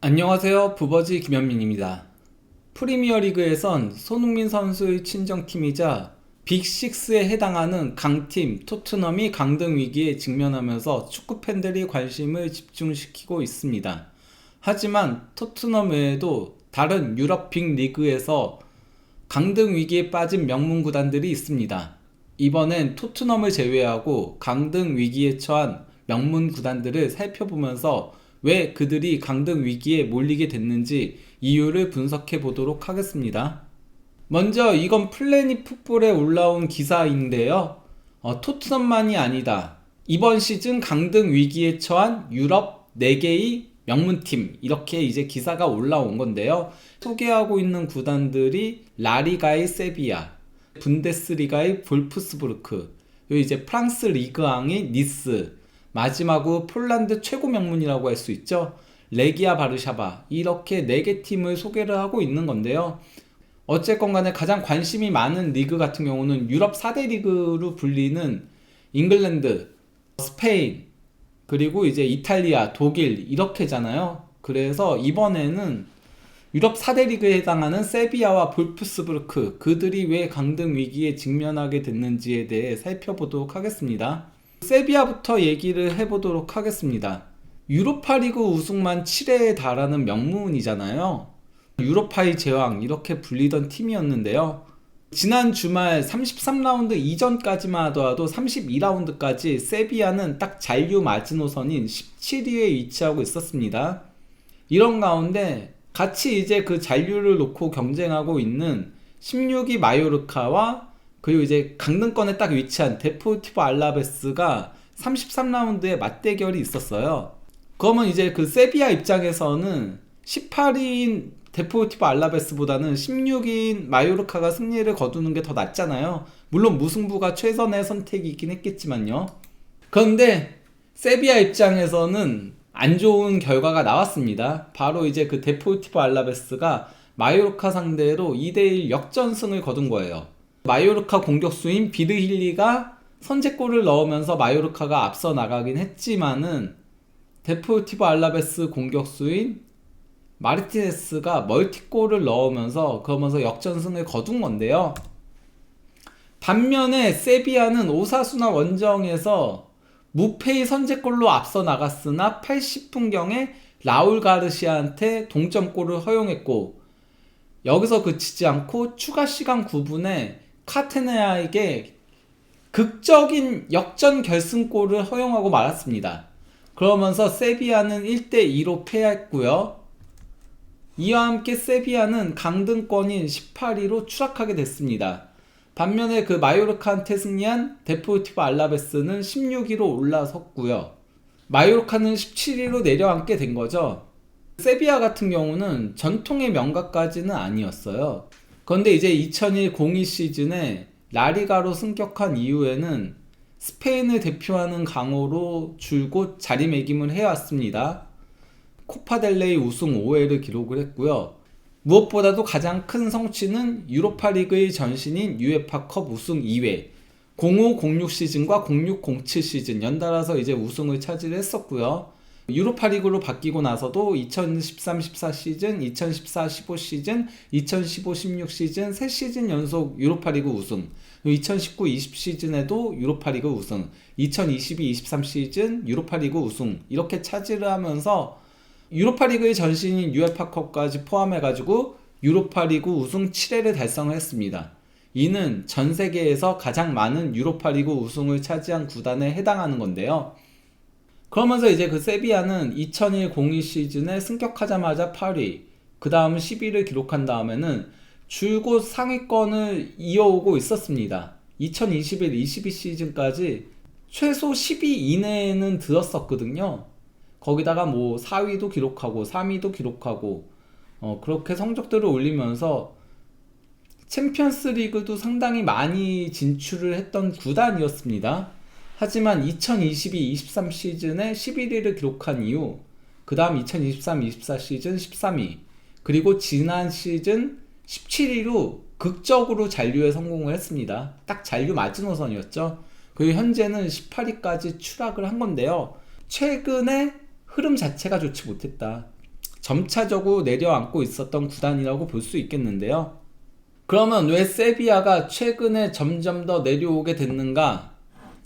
안녕하세요. 부버지 김현민입니다. 프리미어리그에선 손흥민 선수의 친정팀이자 빅6에 해당하는 강팀 토트넘이 강등 위기에 직면하면서 축구 팬들이 관심을 집중시키고 있습니다. 하지만 토트넘 외에도 다른 유럽 빅리그에서 강등 위기에 빠진 명문 구단들이 있습니다. 이번엔 토트넘을 제외하고 강등 위기에 처한 명문 구단들을 살펴보면서 왜 그들이 강등 위기에 몰리게 됐는지 이유를 분석해 보도록 하겠습니다. 먼저 이건 플래닛 풋볼에 올라온 기사인데요. 토트넘만이 아니다. 이번 시즌 강등 위기에 처한 유럽 4개의 명문팀, 이렇게 이제 기사가 올라온 건데요. 소개하고 있는 구단들이 라리가의 세비야, 분데스리가의 볼프스부르크, 그리고 이제 프랑스 리그앙의 니스, 마지막으로 폴란드 최고 명문이라고 할 수 있죠. 레기아 바르샤바, 이렇게 4개 팀을 소개를 하고 있는 건데요. 어쨌건 간에 가장 관심이 많은 리그 같은 경우는 유럽 4대 리그로 불리는 잉글랜드, 스페인, 그리고 이제 이탈리아, 독일 이렇게잖아요. 그래서 이번에는 유럽 4대 리그에 해당하는 세비야와 볼프스부르크, 그들이 왜 강등 위기에 직면하게 됐는지에 대해 살펴보도록 하겠습니다. 세비야부터 얘기를 해보도록 하겠습니다. 유로파리그 우승만 7회에 달하는 명문이잖아요. 유로파의 제왕, 이렇게 불리던 팀이었는데요. 지난 주말 33라운드 이전까지만 하더라도 32라운드까지 세비야는 딱 잔류 마지노선인 17위에 위치하고 있었습니다. 이런 가운데 같이 이제 그 잔류를 놓고 경쟁하고 있는 16위 마요르카와 그리고 이제 강등권에 딱 위치한 데포르티보 알라베스가 33라운드에 맞대결이 있었어요. 그러면 이제 그 세비야 입장에서는 18위인 데포르티보 알라베스보다는 16위인 마요르카가 승리를 거두는 게 더 낫잖아요. 물론 무승부가 최선의 선택이긴 했겠지만요. 그런데 세비야 입장에서는 안 좋은 결과가 나왔습니다. 바로 이제 그 데포르티보 알라베스가 마요르카 상대로 2대1 역전승을 거둔 거예요. 마요르카 공격수인 비르힐리가 선제골을 넣으면서 마요르카가 앞서 나가긴 했지만은 데포르티보 알라베스 공격수인 마르티네스가 멀티골을 넣으면서 그러면서 역전승을 거둔 건데요. 반면에 세비야는 오사수나 원정에서 무패의 선제골로 앞서 나갔으나 80분경에 라울 가르시아한테 동점골을 허용했고, 여기서 그치지 않고 추가 시간 9분에 카테네아에게 극적인 역전 결승골을 허용하고 말았습니다. 그러면서 세비야는 1대2로 패했고요. 이와 함께 세비야는 강등권인 18위로 추락하게 됐습니다. 반면에 그 마요르카한테 승리한 데포르티보 알라베스는 16위로 올라섰고요. 마요르카는 17위로 내려앉게 된 거죠. 세비야 같은 경우는 전통의 명가까지는 아니었어요. 그런데 이제 2001-02 시즌에 라리가로 승격한 이후에는 스페인을 대표하는 강호로 줄곧 자리매김을 해왔습니다. 코파델레이 우승 5회를 기록을 했고요. 무엇보다도 가장 큰 성취는 유로파리그의 전신인 유에파컵 우승 2회, 05-06 시즌과 06-07 시즌 연달아서 이제 우승을 차지했었고요. 유로파리그로 바뀌고 나서도 2013-14 시즌, 2014-15 시즌, 2015-16 시즌 3시즌 연속 유로파리그 우승, 2019-20 시즌에도 유로파리그 우승, 2022-23 시즌 유로파리그 우승, 이렇게 차지를 하면서 유로파리그의 전신인 유에파컵까지 포함해가지고 유로파리그 우승 7회를 달성을 했습니다. 이는 전 세계에서 가장 많은 유로파리그 우승을 차지한 구단에 해당하는 건데요. 그러면서 이제 그 세비야는 2001-02 시즌에 승격하자마자 8위, 그 다음 10위를 기록한 다음에는 줄곧 상위권을 이어오고 있었습니다. 2021-22 시즌까지 최소 10위 이내에는 들었었거든요. 거기다가 뭐 4위도 기록하고 3위도 기록하고 그렇게 성적들을 올리면서 챔피언스 리그도 상당히 많이 진출을 했던 구단이었습니다. 하지만 2022-23 시즌에 11위를 기록한 이후 그 다음 2023-24 시즌 13위, 그리고 지난 시즌 17위로 극적으로 잔류에 성공을 했습니다. 딱 잔류 마지노선이었죠. 그리고 현재는 18위까지 추락을 한 건데요. 최근에 흐름 자체가 좋지 못했다. 점차적으로 내려앉고 있었던 구단이라고 볼 수 있겠는데요. 그러면 왜 세비야가 최근에 점점 더 내려오게 됐는가?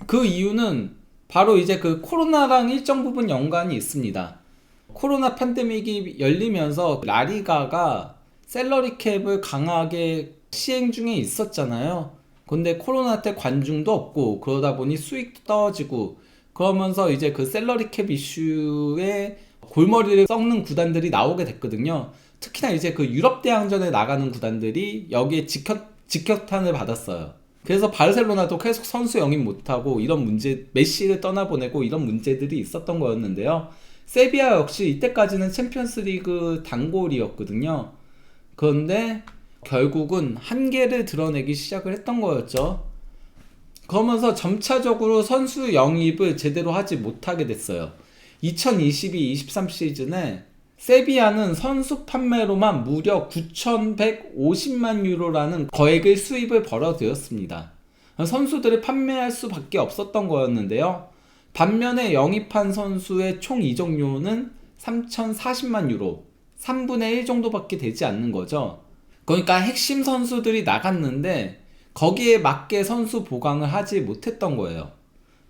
그 이유는 바로 이제 그 코로나랑 일정 부분 연관이 있습니다. 코로나 팬데믹이 열리면서 라리가가 셀러리 캡을 강하게 시행 중에 있었잖아요. 근데 코로나 때 관중도 없고 그러다 보니 수익도 떨어지고 그러면서 이제 그 셀러리 캡 이슈에 골머리를 썩는 구단들이 나오게 됐거든요. 특히나 이제 그 유럽 대항전에 나가는 구단들이 여기에 직격탄을 받았어요. 그래서 바르셀로나도 계속 선수 영입 못하고 이런 문제, 메시를 떠나보내고 이런 문제들이 있었던 거였는데요. 세비야 역시 이때까지는 챔피언스리그 단골이었거든요. 그런데 결국은 한계를 드러내기 시작을 했던 거였죠. 그러면서 점차적으로 선수 영입을 제대로 하지 못하게 됐어요. 2022-23 시즌에 세비야는 선수 판매로만 무려 9,150만 유로라는 거액의 수입을 벌어들였습니다. 선수들을 판매할 수밖에 없었던 거였는데요. 반면에 영입한 선수의 총 이적료는 3,040만 유로, 3분의 1 정도밖에 되지 않는 거죠. 그러니까 핵심 선수들이 나갔는데 거기에 맞게 선수 보강을 하지 못했던 거예요.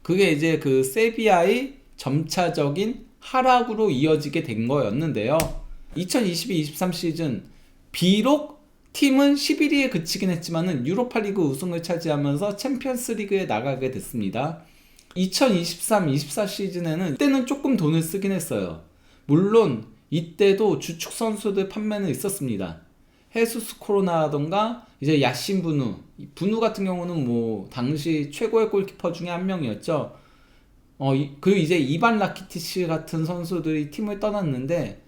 그게 이제 그 세비야의 점차적인 하락으로 이어지게 된 거였는데요. 2022-23 시즌 비록 팀은 11위에 그치긴 했지만은 유로파리그 우승을 차지하면서 챔피언스리그에 나가게 됐습니다. 2023-24 시즌에는 이때는 조금 돈을 쓰긴 했어요. 물론 이때도 주축 선수들 판매는 있었습니다. 헤수스 코로나라던가 이제 야신 분우 같은 경우는 뭐 당시 최고의 골키퍼 중에 한 명이었죠. 그 이제 이반 라키티치 같은 선수들이 팀을 떠났는데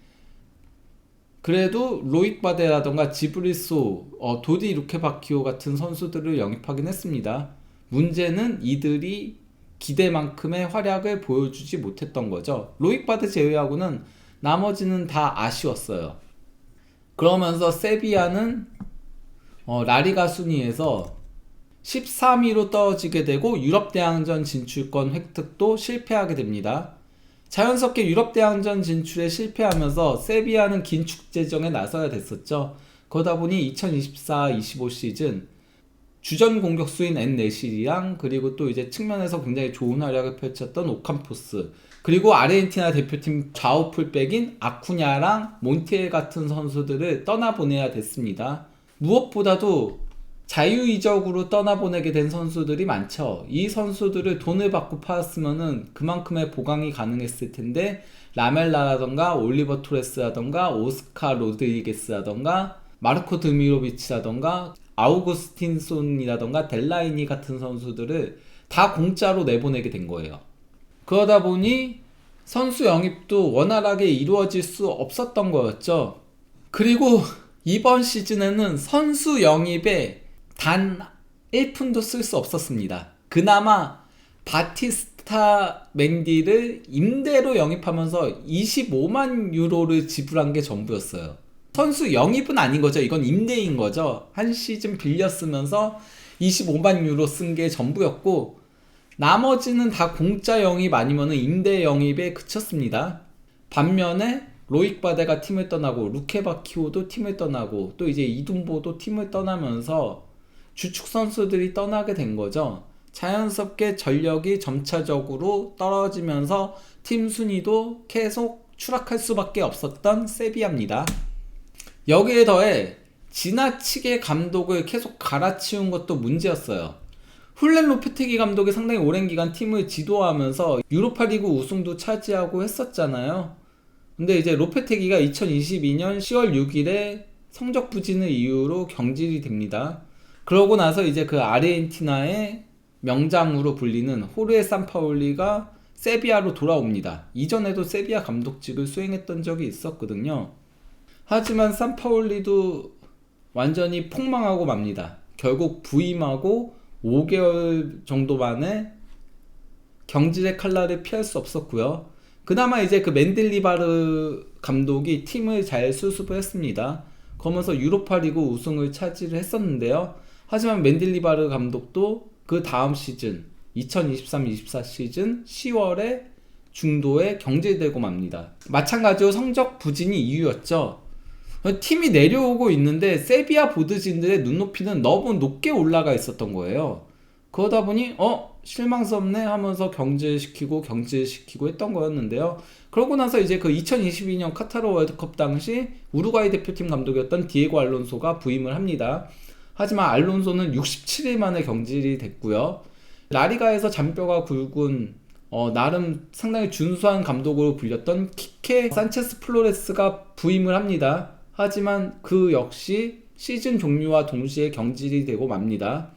그래도 로익 바데라던가 지브리소, 도디 루케바키오 같은 선수들을 영입하긴 했습니다. 문제는 이들이 기대만큼의 활약을 보여주지 못했던 거죠. 로익 바데 제외하고는 나머지는 다 아쉬웠어요. 그러면서 세비야는 라리가 순위에서 13위로 떨어지게 되고 유럽 대항전 진출권 획득도 실패하게 됩니다. 자연스럽게 유럽 대항전 진출에 실패하면서 세비야는 긴축 재정에 나서야 됐었죠. 그러다 보니 2024-25 시즌 주전 공격수인 엔네시리랑 그리고 또 이제 측면에서 굉장히 좋은 활약을 펼쳤던 오캄포스 그리고 아르헨티나 대표팀 좌우 풀백인 아쿠냐랑 몬티엘 같은 선수들을 떠나보내야 됐습니다. 무엇보다도 자유이적으로 떠나보내게 된 선수들이 많죠. 이 선수들을 돈을 받고 팔았으면은 그만큼의 보강이 가능했을 텐데 라멜라라던가 올리버 토레스라던가 오스카 로드리게스라던가 마르코 드미로비치라던가 아우구스틴손이라던가 델라이니 같은 선수들을 다 공짜로 내보내게 된 거예요. 그러다 보니 선수 영입도 원활하게 이루어질 수 없었던 거였죠. 그리고 이번 시즌에는 선수 영입에 단 1푼도 쓸 수 없었습니다. 그나마 바티스타 맹디를 임대로 영입하면서 25만 유로를 지불한 게 전부였어요. 선수 영입은 아닌 거죠. 이건 임대인 거죠. 한 시즌 빌려 쓰면서 25만 유로 쓴 게 전부였고 나머지는 다 공짜 영입 아니면 임대 영입에 그쳤습니다. 반면에 로익 바데가 팀을 떠나고 루케바키오도 팀을 떠나고 또 이제 이둠보도 팀을 떠나면서 주축 선수들이 떠나게 된 거죠. 자연스럽게 전력이 점차적으로 떨어지면서 팀 순위도 계속 추락할 수밖에 없었던 세비야입니다. 여기에 더해 지나치게 감독을 계속 갈아치운 것도 문제였어요. 훌렌 로페테기 감독이 상당히 오랜 기간 팀을 지도하면서 유로파리그 우승도 차지하고 했었잖아요. 근데 이제 로페테기가 2022년 10월 6일에 성적 부진을 이유로 경질이 됩니다. 그러고 나서 이제 그 아르헨티나의 명장으로 불리는 호르헤 산파올리가 세비야로 돌아옵니다. 이전에도 세비야 감독직을 수행했던 적이 있었거든요. 하지만 산파올리도 완전히 폭망하고 맙니다. 결국 부임하고 5개월 정도 만에 경질의 칼날을 피할 수 없었고요. 그나마 이제 그 맨딜리바르 감독이 팀을 잘 수습을 했습니다. 그러면서 유로파리그 우승을 차지를 했었는데요. 하지만 맨딜리바르 감독도 그 다음 시즌 2023-24 시즌 10월에 중도에 경질되고 맙니다. 마찬가지로 성적 부진이 이유였죠. 팀이 내려오고 있는데 세비야 보드진들의 눈높이는 너무 높게 올라가 있었던 거예요. 그러다 보니 실망스럽네 하면서 경질시키고 했던 거였는데요. 그러고 나서 이제 그 2022년 카타르 월드컵 당시 우루과이 대표팀 감독이었던 디에고 알론소가 부임을 합니다. 하지만 알론소는 67일 만에 경질이 됐고요. 라리가에서 잔뼈가 굵은 나름 상당히 준수한 감독으로 불렸던 키케 산체스 플로레스가 부임을 합니다. 하지만 그 역시 시즌 종료와 동시에 경질이 되고 맙니다.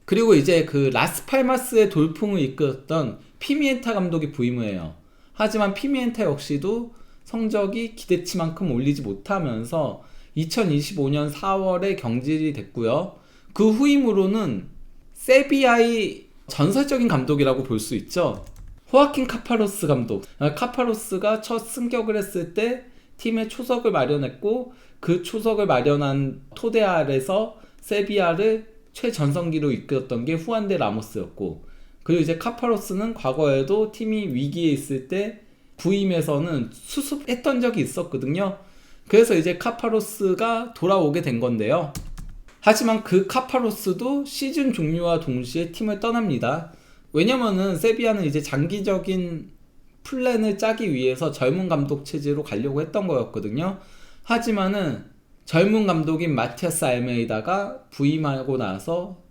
그리고 이제 그 라스팔마스의 돌풍을 이끌었던 피미엔타 감독이 부임을 해요. 하지만 피미엔타 역시도 성적이 기대치만큼 올리지 못하면서 2025년 4월에 경질이 됐고요. 그 후임으로는 세비야의 전설적인 감독이라고 볼 수 있죠. 호아킨 카파로스 감독. 카파로스가 첫 승격을 했을 때 팀의 초석을 마련했고 그 초석을 마련한 토대 아래서 세비야를 최전성기로 이끌었던 게 후안데 라모스였고, 그리고 이제 카파로스는 과거에도 팀이 위기에 있을 때 부임에서는 수습했던 적이 있었거든요. 그래서 이제 카파로스가 돌아오게 된 건데요. 하지만 그 카파로스도 시즌 종료와 동시에 팀을 떠납니다. 왜냐면은 세비야는 이제 장기적인 플랜을 짜기 위해서 젊은 감독 체제로 가려고 했던 거였거든요. 하지만은 젊은 감독인 마티아스 알메이다가 부임하고 나서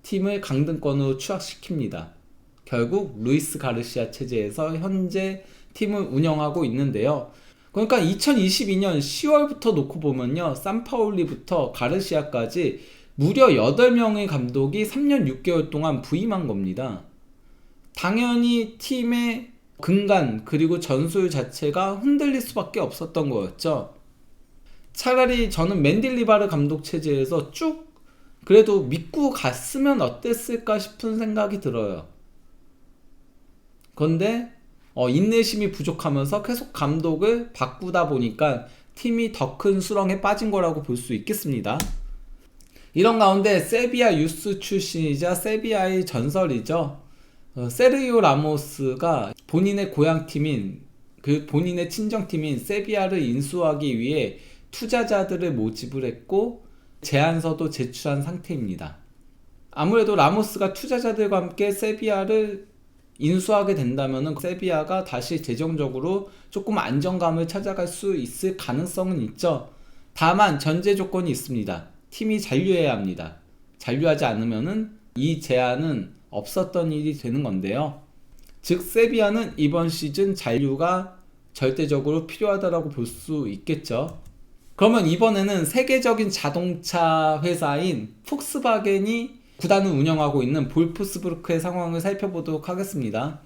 팀을 강등권으로 추락시킵니다. 결국 루이스 가르시아 체제에서 현재 팀을 운영하고 있는데요. 그러니까 2022년 10월부터 놓고 보면요, 산파울리부터 가르시아까지 무려 8명의 감독이 3년 6개월 동안 부임한 겁니다. 당연히 팀의 근간 그리고 전술 자체가 흔들릴 수밖에 없었던 거였죠. 차라리 저는 맨딜리바르 감독 체제에서 쭉 그래도 믿고 갔으면 어땠을까 싶은 생각이 들어요. 그런데 인내심이 부족하면서 계속 감독을 바꾸다 보니까 팀이 더 큰 수렁에 빠진 거라고 볼 수 있겠습니다. 이런 가운데 세비야 유스 출신이자 세비야의 전설이죠. 세르히오 라모스가 본인의 고향팀인 본인의 친정팀인 세비야를 인수하기 위해 투자자들을 모집을 했고 제안서도 제출한 상태입니다. 아무래도 라모스가 투자자들과 함께 세비야를 인수하게 된다면 세비야가 다시 재정적으로 조금 안정감을 찾아갈 수 있을 가능성은 있죠. 다만 전제 조건이 있습니다. 팀이 잔류해야 합니다. 잔류하지 않으면 이 제안은 없었던 일이 되는 건데요. 즉 세비야는 이번 시즌 잔류가 절대적으로 필요하다고 볼 수 있겠죠. 그러면 이번에는 세계적인 자동차 회사인 폭스바겐이 구단을 운영하고 있는 볼프스부르크의 상황을 살펴보도록 하겠습니다.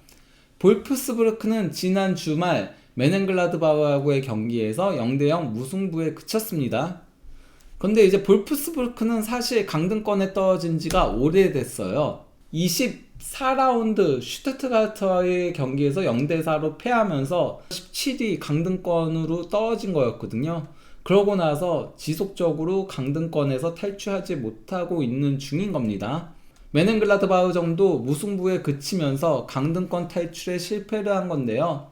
볼프스부르크는 지난 주말 메넨글라드바흐하고의 경기에서 0대0 무승부에 그쳤습니다. 근데 이제 볼프스부르크는 사실 강등권에 떨어진 지가 오래됐어요. 24라운드 슈투트가르트와의 경기에서 0대4로 패하면서 17위 강등권으로 떨어진 거였거든요. 그러고 나서 지속적으로 강등권에서 탈출하지 못하고 있는 중인 겁니다. 메넨글라드바흐 정도 무승부에 그치면서 강등권 탈출에 실패를 한 건데요.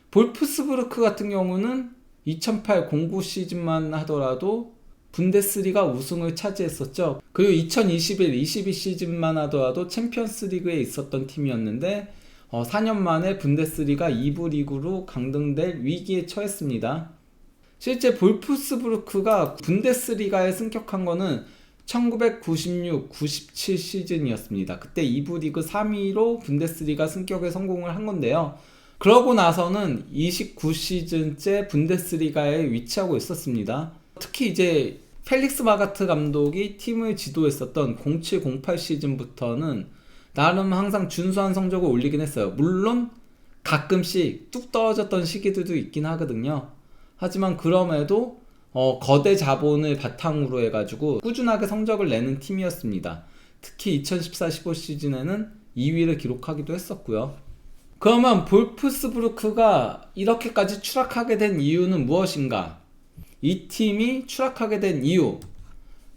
볼프스부르크 같은 경우는 2008-09 시즌만 하더라도 분데스리가 우승을 차지했었죠. 그리고 2021-22 시즌만 하더라도 챔피언스리그에 있었던 팀이었는데 4년 만에 분데스리가 2부 리그로 강등될 위기에 처했습니다. 실제 볼프스부르크가 분데스리가에 승격한 거는 1996-97 시즌이었습니다. 그때 2부 리그 3위로 분데스리가 승격에 성공을 한 건데요. 그러고 나서는 29시즌째 분데스리가에 위치하고 있었습니다. 특히 이제 펠릭스 마가트 감독이 팀을 지도했었던 07-08 시즌부터는 나름 항상 준수한 성적을 올리긴 했어요. 물론 가끔씩 뚝 떨어졌던 시기들도 있긴 하거든요. 하지만 그럼에도 거대 자본을 바탕으로 해가지고 꾸준하게 성적을 내는 팀이었습니다. 특히 2014-15 시즌에는 2위를 기록하기도 했었고요. 그러면 볼프스부르크가 이렇게까지 추락하게 된 이유는 무엇인가? 이 팀이 추락하게 된 이유,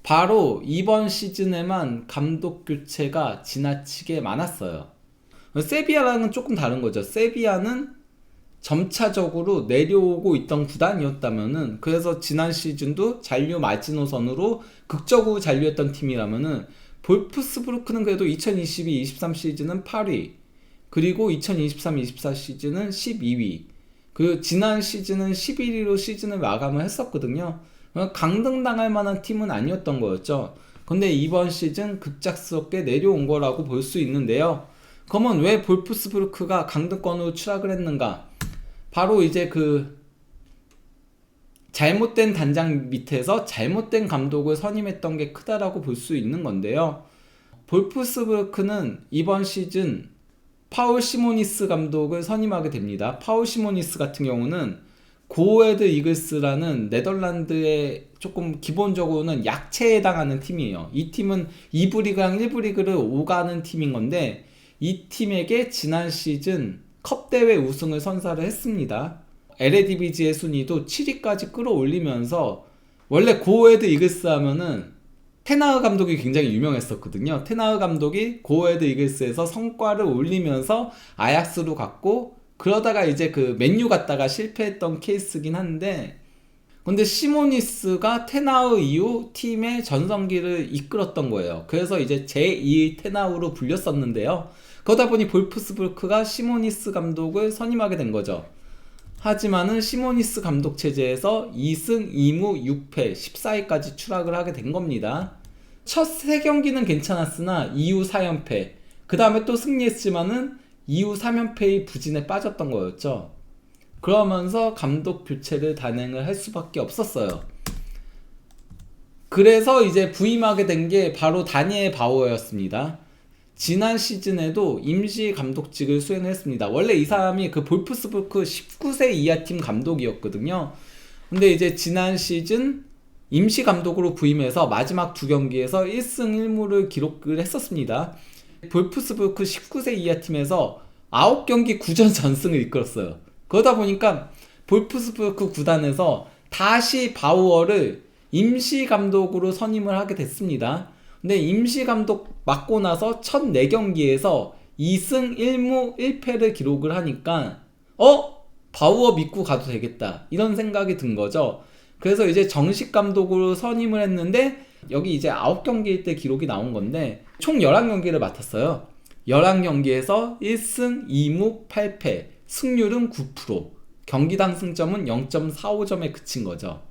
바로 이번 시즌에만 감독 교체가 지나치게 많았어요. 세비야랑은 조금 다른 거죠. 세비야는 점차적으로 내려오고 있던 구단이었다면은, 그래서 지난 시즌도 잔류 마지노선으로 극적으로 잔류했던 팀이라면은, 볼프스부르크는 그래도 2022-23 시즌은 8위, 그리고 2023-24 시즌은 12위, 그리고 지난 시즌은 11위로 시즌을 마감을 했었거든요. 강등당할 만한 팀은 아니었던 거였죠. 근데 이번 시즌 급작스럽게 내려온 거라고 볼 수 있는데요. 그러면 왜 볼프스부르크가 강등권으로 추락을 했는가? 바로 이제 그 잘못된 단장 밑에서 잘못된 감독을 선임했던 게 크다라고 볼 수 있는 건데요. 볼프스부르크는 이번 시즌 파울 시모니스 감독을 선임하게 됩니다. 파울 시모니스 같은 경우는 고에드 이글스라는 네덜란드의 조금 기본적으로는 약체에 해당하는 팀이에요. 이 팀은 2부 리그랑 1부 리그를 오가는 팀인 건데, 이 팀에게 지난 시즌 컵 대회 우승을 선사를 했습니다. LADBG의 순위도 7위까지 끌어올리면서, 원래 고에드 이글스 하면은 테나흐 감독이 굉장히 유명했었거든요. 테나흐 감독이 고에드 이글스에서 성과를 올리면서 아약스로 갔고, 그러다가 이제 그 맨유 갔다가 실패했던 케이스긴 한데, 근데 시모니스가 테나흐 이후 팀의 전성기를 이끌었던 거예요. 그래서 이제 제2의 테나흐로 불렸었는데요. 그러다 보니 볼프스부르크가 시모니스 감독을 선임하게 된 거죠. 하지만은 시모니스 감독 체제에서 2승 2무 6패 14위까지 추락을 하게 된 겁니다. 첫 3경기는 괜찮았으나 이후 4연패, 그 다음에 또 승리했지만은 이후 3연패의 부진에 빠졌던 거였죠. 그러면서 감독 교체를 단행을 할 수밖에 없었어요. 그래서 이제 부임하게 된 게 바로 다니엘 바우어였습니다. 지난 시즌에도 임시 감독직을 수행했습니다. 원래 이 사람이 그 볼프스부르크 19세 이하 팀 감독이었거든요. 근데 이제 지난 시즌 임시 감독으로 부임해서 마지막 2경기에서 1승 1무를 기록을 했었습니다. 볼프스부르크 19세 이하 팀에서 9경기 9전 전승을 이끌었어요. 그러다 보니까 볼프스부르크 구단에서 다시 바우어를 임시 감독으로 선임을 하게 됐습니다. 근데 임시 감독 맡고 나서 첫 4경기에서 2승 1무 1패를 기록을 하니까 바우어 믿고 가도 되겠다, 이런 생각이 든 거죠. 그래서 이제 정식 감독으로 선임을 했는데, 여기 이제 9경기일 때 기록이 나온 건데 총 11경기를 맡았어요. 11경기에서 1승 2무 8패, 승률은 9%, 경기당 승점은 0.45점에 그친 거죠.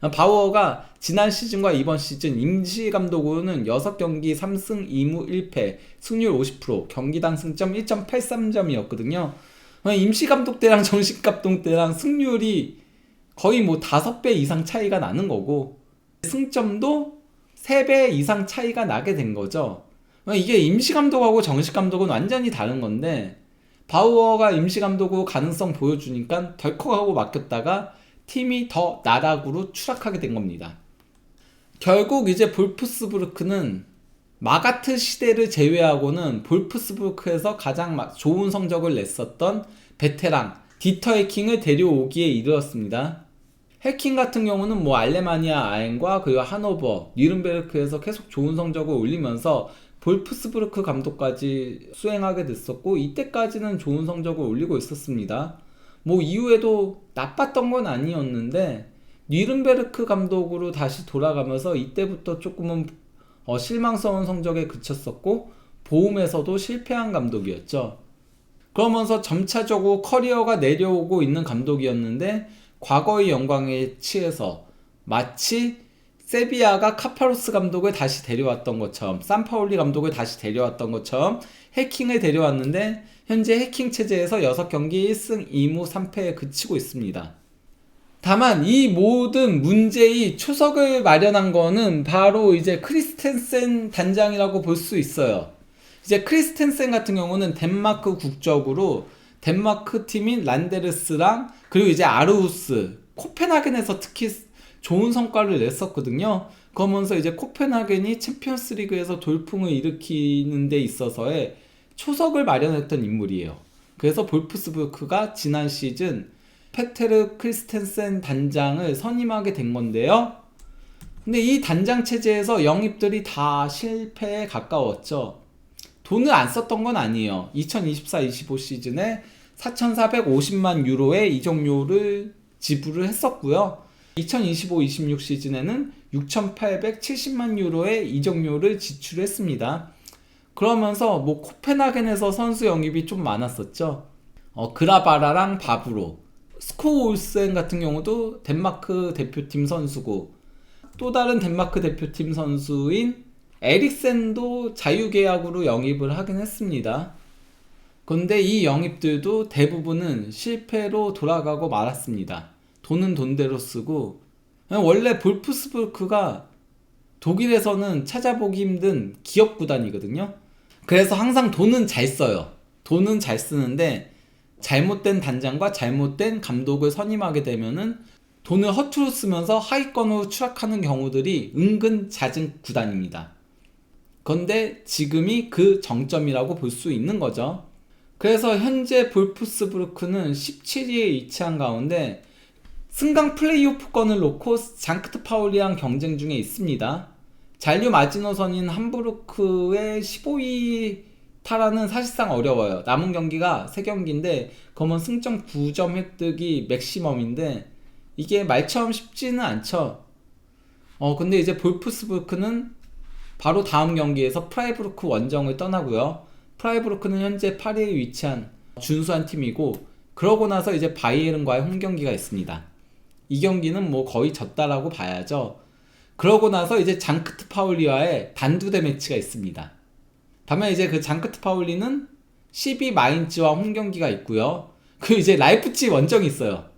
바우어가 지난 시즌과 이번 시즌 임시 감독으로는 6경기 3승 2무 1패, 승률 50%, 경기당 승점 1.83점이었거든요. 임시 감독 때랑 정식 감독 때랑 승률이 거의 뭐 5배 이상 차이가 나는 거고, 승점도 3배 이상 차이가 나게 된 거죠. 이게 임시 감독하고 정식 감독은 완전히 다른 건데, 바우어가 임시 감독으로 가능성 보여주니까 덜컥하고 맡겼다가 팀이 더 나락으로 추락하게 된 겁니다. 결국 이제 볼프스부르크는 마가트 시대를 제외하고는 볼프스부르크에서 가장 좋은 성적을 냈었던 베테랑 디터 해킹을 데려오기에 이르렀습니다. 해킹 같은 경우는 뭐 알레마니아 아엔과 그리고 하노버, 뉘른베르크에서 계속 좋은 성적을 올리면서 볼프스부르크 감독까지 수행하게 됐었고, 이때까지는 좋은 성적을 올리고 있었습니다. 뭐 이후에도 나빴던 건 아니었는데, 뉘른베르크 감독으로 다시 돌아가면서 이때부터 조금은 실망스러운 성적에 그쳤었고, 보움에서도 실패한 감독이었죠. 그러면서 점차적으로 커리어가 내려오고 있는 감독이었는데, 과거의 영광에 취해서 마치 세비야가 카파로스 감독을 다시 데려왔던 것처럼, 산파울리 감독을 다시 데려왔던 것처럼 해킹을 데려왔는데, 현재 해킹 체제에서 6경기 1승 2무 3패에 그치고 있습니다. 다만 이 모든 문제의 초석을 마련한 거는 바로 이제 크리스텐센 단장이라고 볼 수 있어요. 이제 크리스텐센 같은 경우는 덴마크 국적으로 덴마크 팀인 란데르스랑 그리고 이제 아르후스, 코펜하겐에서 특히 좋은 성과를 냈었거든요. 그러면서 이제 코펜하겐이 챔피언스 리그에서 돌풍을 일으키는 데 있어서의 초석을 마련했던 인물이에요. 그래서 볼프스부르크가 지난 시즌 페테르 크리스텐센 단장을 선임하게 된 건데요. 근데 이 단장 체제에서 영입들이 다 실패에 가까웠죠. 돈을 안 썼던 건 아니에요. 2024-25 시즌에 4,450만 유로의 이적료를 지불을 했었고요. 2025-26 시즌에는 6,870만 유로의 이적료를 지출했습니다. 그러면서 뭐 코펜하겐에서 선수 영입이 좀 많았었죠. 그라바라랑 바브로, 스코 올센 같은 경우도 덴마크 대표팀 선수고, 또 다른 덴마크 대표팀 선수인 에릭센도 자유계약으로 영입을 하긴 했습니다. 그런데 이 영입들도 대부분은 실패로 돌아가고 말았습니다. 돈은 돈대로 쓰고, 원래 볼프스부르크가 독일에서는 찾아보기 힘든 기업 구단이거든요. 그래서 항상 돈은 잘 써요. 돈은 잘 쓰는데 잘못된 단장과 잘못된 감독을 선임하게 되면은 돈을 허투루 쓰면서 하위권으로 추락하는 경우들이 은근 잦은 구단입니다. 그런데 지금이 그 정점이라고 볼 수 있는 거죠. 그래서 현재 볼프스부르크는 17위에 위치한 가운데 승강 플레이오프권을 놓고 장크트 파울리랑 경쟁 중에 있습니다. 잔류 마지노선인 함부르크의 15위 탈환은 사실상 어려워요. 남은 경기가 3경기인데 그러면 승점 9점 획득이 맥시멈인데 이게 말처럼 쉽지는 않죠. 근데 이제 볼프스부르크는 바로 다음 경기에서 프라이부르크 원정을 떠나고요. 프라이부르크는 현재 8위에 위치한 준수한 팀이고, 그러고 나서 이제 바이에른과의 홈경기가 있습니다. 이 경기는 뭐 거의 졌다라고 봐야죠. 그러고 나서 이제 장크트 파울리와의 단두대 매치가 있습니다. 다만 이제 그 장크트 파울리는 12 마인츠와 홈경기가 있고요. 그 이제 라이프치히 원정이 있어요.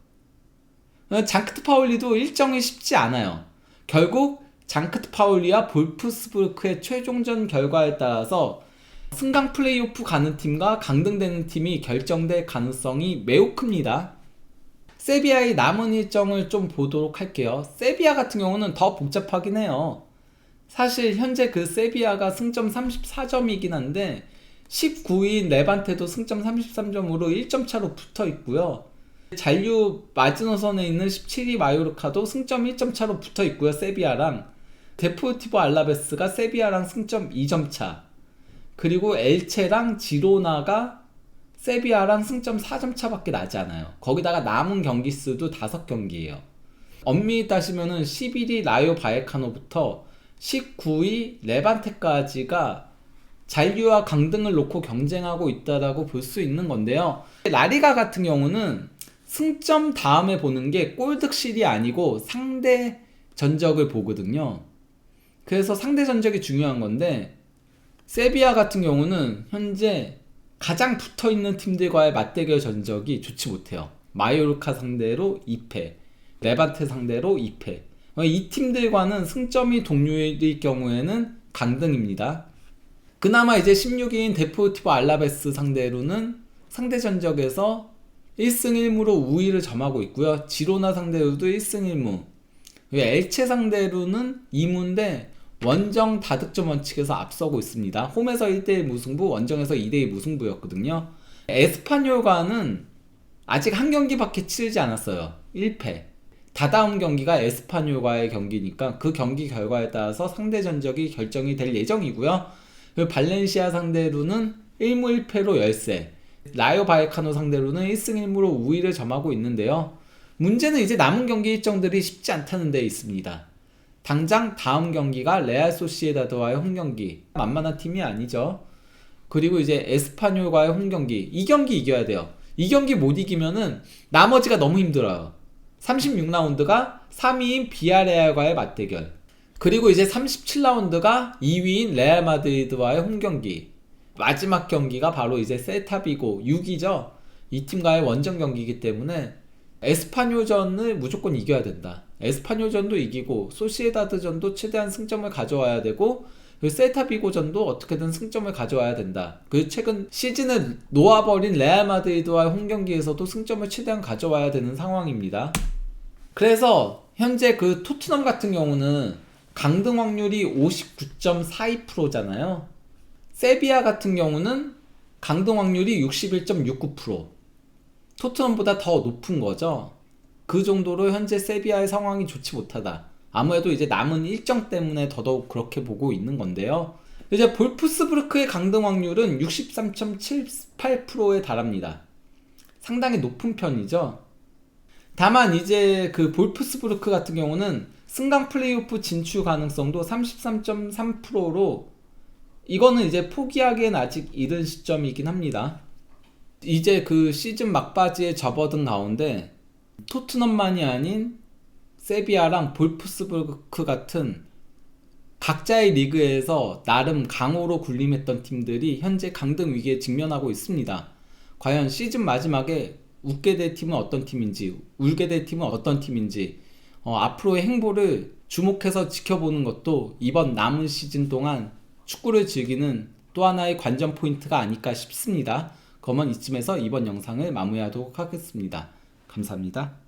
장크트 파울리도 일정이 쉽지 않아요. 결국 장크트 파울리와 볼프스부르크의 최종전 결과에 따라서 승강 플레이오프 가는 팀과 강등되는 팀이 결정될 가능성이 매우 큽니다. 세비야의 남은 일정을 좀 보도록 할게요. 세비야 같은 경우는 더 복잡하긴 해요. 사실 현재 그 세비야가 승점 34점이긴 한데 19위인 레반테도 승점 33점으로 1점 차로 붙어 있고요. 잔류 마지노선에 있는 17위 마요르카도 승점 1점 차로 붙어 있고요. 세비야랑 데포르티보 알라베스가 세비야랑 승점 2점 차, 그리고 엘체랑 지로나가 세비야랑 승점 4점 차밖에 나지 않아요. 거기다가 남은 경기 수도 5경기예요. 엄밀히 따지면은 11위 라요 바에카노부터 19위 레반테까지가 잔류와 강등을 놓고 경쟁하고 있다라고 볼 수 있는 건데요. 라리가 같은 경우는 승점 다음에 보는 게 골득실이 아니고 상대 전적을 보거든요. 그래서 상대 전적이 중요한 건데, 세비야 같은 경우는 현재 가장 붙어있는 팀들과의 맞대결 전적이 좋지 못해요. 마요르카 상대로 2패, 레반테 상대로 2패. 이 팀들과는 승점이 동률일 경우에는 강등입니다. 그나마 이제 16위인 데포르티보 알라베스 상대로는 상대 전적에서 1승 1무로 우위를 점하고 있고요. 지로나 상대로도 1승 1무. 엘체 상대로는 2무인데 원정 다득점 원칙에서 앞서고 있습니다. 홈에서 1대1 무승부, 원정에서 2대2 무승부였거든요. 에스파뇰과는 아직 한 경기밖에 치르지 않았어요. 1패. 다다음 경기가 에스파뇰과의 경기니까 그 경기 결과에 따라서 상대 전적이 결정이 될 예정이고요. 발렌시아 상대로는 1무 1패로 열세, 라요 바에카노 상대로는 1승 1무로 우위를 점하고 있는데요. 문제는 이제 남은 경기 일정들이 쉽지 않다는 데 있습니다. 당장 다음 경기가 레알 소시에다드와의 홈경기, 만만한 팀이 아니죠. 그리고 이제 에스파뇰과의 홈경기, 이 경기 이겨야 돼요. 이 경기 못 이기면은 나머지가 너무 힘들어요. 36라운드가 3위인 비아레알과의 맞대결, 그리고 이제 37라운드가 2위인 레알 마드리드와의 홈경기, 마지막 경기가 바로 이제 셀타비고 6위죠. 이 팀과의 원정 경기이기 때문에 에스파뇰전을 무조건 이겨야 된다. 에스파뇰전도 이기고 소시에다드전도 최대한 승점을 가져와야 되고, 그리고 셀타비고전도 어떻게든 승점을 가져와야 된다. 그리고 최근 시즌을 놓아버린 레알 마드리드와의 홈경기에서도 승점을 최대한 가져와야 되는 상황입니다. 그래서 현재 그 토트넘 같은 경우는 강등 확률이 59.42%잖아요. 세비야 같은 경우는 강등 확률이 61.69%. 토트넘보다 더 높은 거죠. 그 정도로 현재 세비야의 상황이 좋지 못하다. 아무래도 이제 남은 일정 때문에 더더욱 그렇게 보고 있는 건데요. 이제 볼프스부르크의 강등 확률은 63.78%에 달합니다. 상당히 높은 편이죠. 다만 이제 그 볼프스부르크 같은 경우는 승강 플레이오프 진출 가능성도 33.3%로 이거는 이제 포기하기엔 아직 이른 시점이긴 합니다. 이제 그 시즌 막바지에 접어든 가운데 토트넘만이 아닌 세비야랑 볼프스부르크 같은 각자의 리그에서 나름 강호로 군림했던 팀들이 현재 강등 위기에 직면하고 있습니다. 과연 시즌 마지막에 웃게 될 팀은 어떤 팀인지, 울게 될 팀은 어떤 팀인지 앞으로의 행보를 주목해서 지켜보는 것도 이번 남은 시즌 동안 축구를 즐기는 또 하나의 관전 포인트가 아닐까 싶습니다. 그러면 이쯤에서 이번 영상을 마무리하도록 하겠습니다. 감사합니다.